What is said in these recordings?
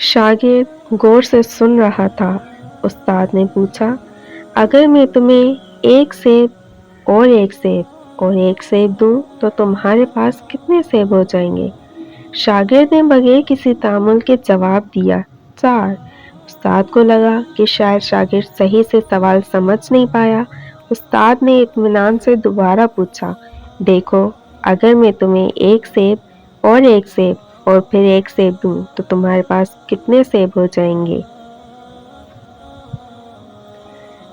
शागिर्द गौर से सुन रहा था। उस्ताद ने पूछा, अगर मैं तुम्हें एक सेब और एक सेब और एक सेब दूं तो तुम्हारे पास कितने सेब हो जाएंगे? शागिर्द ने बगैर किसी तामुल के जवाब दिया, 4। उस्ताद को लगा कि शायद शागिर्द सही से सवाल समझ नहीं पाया। उस्ताद ने इत्मीनान से दोबारा पूछा, देखो, अगर मैं तुम्हें एक सेब और फिर एक सेब दूं तो तुम्हारे पास कितने सेब हो जाएंगे?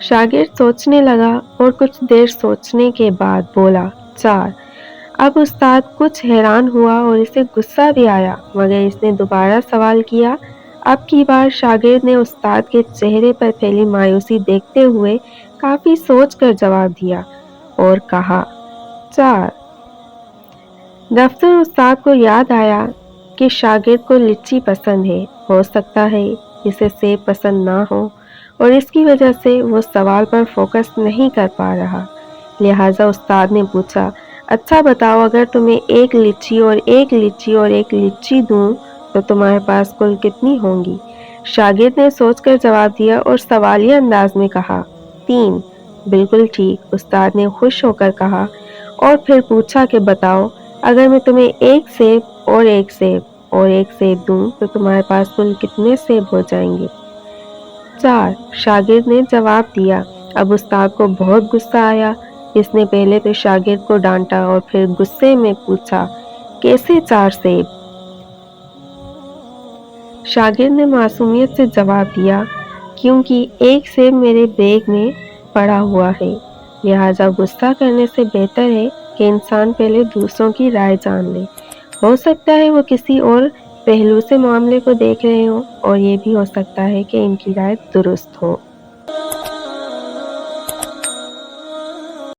शागिर्द सोचने लगा और कुछ देर सोचने के बाद बोला, 4। अब उस्ताद कुछ हैरान हुआ और इसे गुस्सा भी आया, मगर इसने दोबारा सवाल किया। अब की बार शागिर्द ने उस्ताद के चेहरे पर फैली मायूसी देखते हुए काफी सोचकर जवाब दिया और कहा, 4। दफ्तर उस्ताद को याद आया कि शागिर्द को लिच्ची पसंद है। हो सकता है इसे सेब पसंद ना हो और इसकी वजह से वो सवाल पर फोकस नहीं कर पा रहा। लिहाजा उस्ताद ने पूछा, अच्छा बताओ, अगर तुम्हें एक लिच्ची और एक लिच्ची और एक लिच्ची दूं तो तुम्हारे पास कुल कितनी होंगी? शागिर्द ने सोचकर जवाब दिया और सवालिया अंदाज में कहा, 3। बिल्कुल ठीक, उस्ताद ने खुश होकर कहा और फिर पूछा कि बताओ, अगर मैं तुम्हें एक सेब और एक सेब दूं तो तुम्हारे पास कुल कितने सेब हो जाएंगे? 4। शागिर्द ने जवाब दिया। अब उस्ताद को बहुत गुस्सा आया। इसने पहले तो शागिर्द को डांटा और फिर गुस्से में पूछा, कैसे 4 सेब? शागिर्द ने मासूमियत से जवाब दिया, क्योंकि एक सेब मेरे बैग में पड़ा हुआ है। लिहाजा गुस्सा करने से बेहतर है कि इंसान पहले दूसरों की राय जान ले। हो सकता है वो किसी और पहलू से मामले को देख रहे हो और ये भी हो सकता है कि इनकी राय दुरुस्त हो।